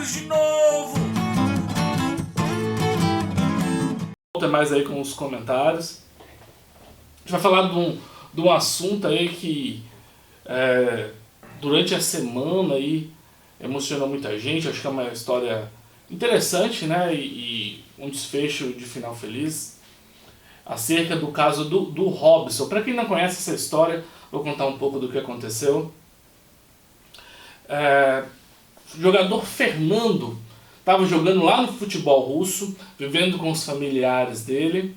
eles de novo! Volta mais aí com os comentários. A gente vai falar de um assunto aí que durante a semana aí emocionou muita gente. Acho que é uma história interessante, né? E um desfecho de final feliz acerca do caso do Robson. Para quem não conhece essa história, vou contar um pouco do que aconteceu. O jogador Fernando estava jogando lá no futebol russo, vivendo com os familiares dele.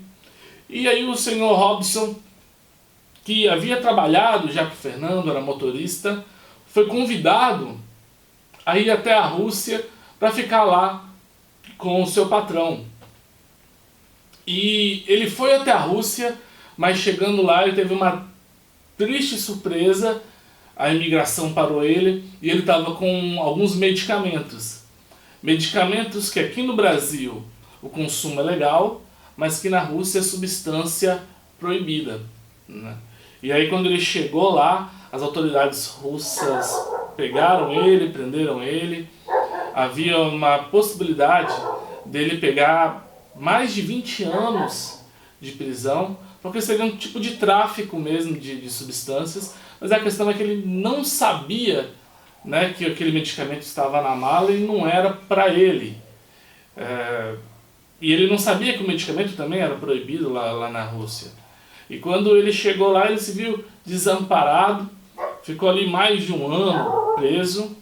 E aí o senhor Robson, que havia trabalhado já com o Fernando, era motorista, foi convidado a ir até a Rússia para ficar lá com o seu patrão. E ele foi até a Rússia, mas chegando lá ele teve uma triste surpresa. A imigração parou ele e ele estava com alguns medicamentos. Medicamentos que aqui no Brasil o consumo é legal, mas que na Rússia é substância proibida, né? E aí quando ele chegou lá, as autoridades russas pegaram ele, prenderam ele. Havia uma possibilidade dele pegar mais de 20 anos de prisão, porque seria um tipo de tráfico mesmo de substâncias, mas a questão é que ele não sabia, né, que aquele medicamento estava na mala e não era para ele. E ele não sabia que o medicamento também era proibido lá na Rússia. E quando ele chegou lá, ele se viu desamparado, ficou ali mais de um ano preso.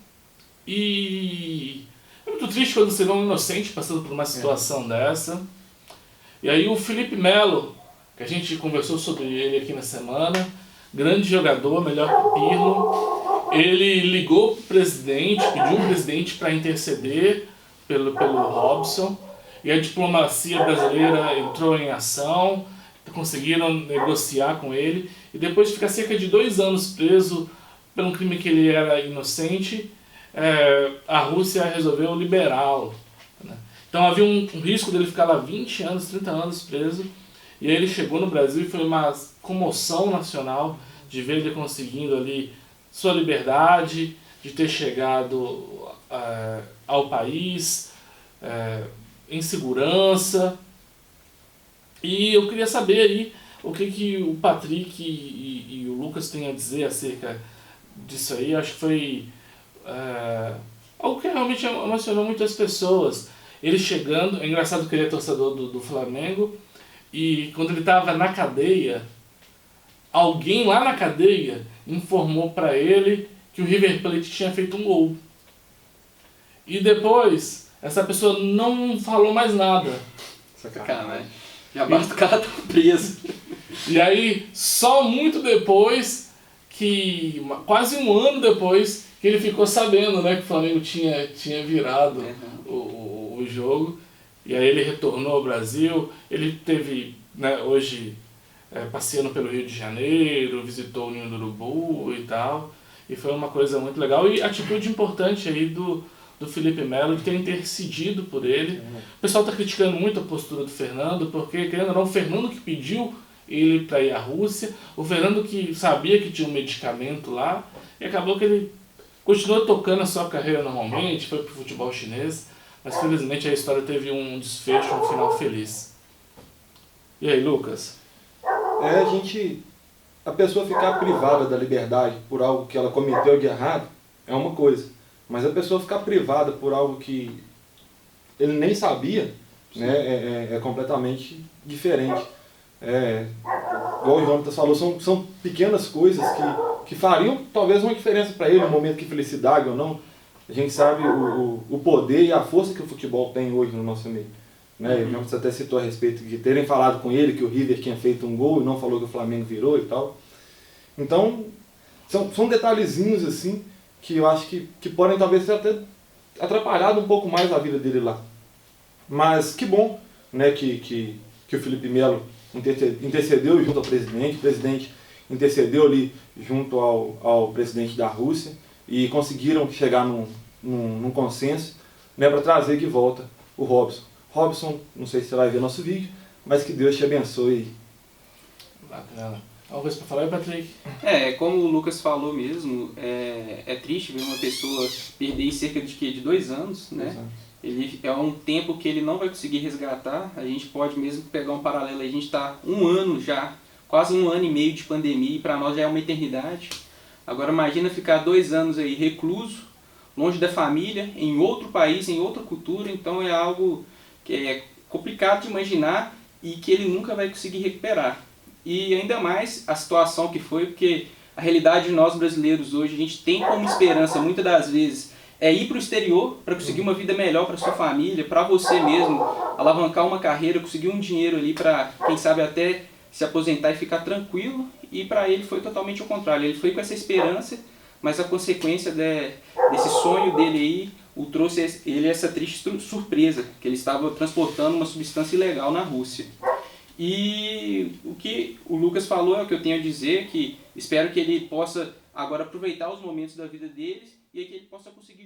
E é muito triste quando você vê um inocente passando por uma situação dessa. E aí o Felipe Melo, que a gente conversou sobre ele aqui na semana, grande jogador, melhor que o Pirlo, ele ligou para o presidente, pediu o presidente para interceder pelo Robson, e a diplomacia brasileira entrou em ação, conseguiram negociar com ele, e depois de ficar cerca de 2 anos preso por um crime que ele era inocente, a Rússia resolveu liberá-lo, né? Então havia um risco dele ficar lá 20 anos, 30 anos preso, e aí ele chegou no Brasil e foi uma comoção nacional de ver ele conseguindo ali sua liberdade, de ter chegado ao país em segurança. E eu queria saber aí o que o Patrick e o Lucas têm a dizer acerca disso aí. Acho que foi algo que realmente emocionou muitas pessoas. Ele chegando, é engraçado que ele é torcedor do Flamengo, e quando ele estava na cadeia, alguém lá na cadeia informou para ele que o River Plate tinha feito um gol. E depois, essa pessoa não falou mais nada. Sacanagem. Já basta o cara estar preso. E aí, só muito depois, quase um ano depois, que ele ficou sabendo, né, que o Flamengo tinha virado o jogo. E aí ele retornou ao Brasil. Ele teve, né, hoje, passeando pelo Rio de Janeiro, visitou o Ninho do Urubu e tal. E foi uma coisa muito legal. E atitude importante aí do Felipe Melo, de ter intercedido por ele. O pessoal está criticando muito a postura do Fernando, porque, querendo ou não, o Fernando que pediu ele para ir à Rússia, o Fernando que sabia que tinha um medicamento lá, e acabou que ele continuou tocando a sua carreira normalmente, foi para o futebol chinês, mas felizmente a história teve um desfecho, um final feliz. E aí, Lucas? A pessoa ficar privada da liberdade por algo que ela cometeu de errado é uma coisa. Mas a pessoa ficar privada por algo que ele nem sabia, né, é completamente diferente. Igual o Jonas falou, são pequenas coisas que fariam talvez uma diferença para ele, no momento de felicidade ou não. A gente sabe o poder e a força que o futebol tem hoje no nosso meio, né? O Jonas até citou a respeito de terem falado com ele que o River tinha feito um gol e não falou que o Flamengo virou e tal. Então, são detalhezinhos assim, que eu acho que podem talvez ter até atrapalhado um pouco mais a vida dele lá. Mas que bom, né, que o Felipe Melo intercedeu junto ao presidente, o presidente intercedeu ali junto ao presidente da Rússia e conseguiram chegar num consenso, né, para trazer de volta o Robson. Robson, não sei se você vai ver nosso vídeo, mas que Deus te abençoe. Bacana. Alguma coisa pra falar aí, Patrick? Como o Lucas falou mesmo, é triste ver uma pessoa perder cerca de 2 anos, né? Exato. Ele é um tempo que ele não vai conseguir resgatar. A gente pode mesmo pegar um paralelo, a gente está 1 ano já, quase 1 ano e meio de pandemia, e para nós já é uma eternidade. Agora imagina ficar 2 anos aí recluso, longe da família, em outro país, em outra cultura. Então é algo que é complicado de imaginar e que ele nunca vai conseguir recuperar. E ainda mais a situação que foi, porque a realidade de nós brasileiros hoje, a gente tem como esperança muitas das vezes ir para o exterior para conseguir uma vida melhor para sua família, para você mesmo, alavancar uma carreira, conseguir um dinheiro ali para, quem sabe, até se aposentar e ficar tranquilo. E para ele foi totalmente o contrário, ele foi com essa esperança, mas a consequência desse sonho dele aí o trouxe ele essa triste surpresa, que ele estava transportando uma substância ilegal na Rússia. E o que o Lucas falou é o que eu tenho a dizer, que espero que ele possa agora aproveitar os momentos da vida deles e que ele possa conseguir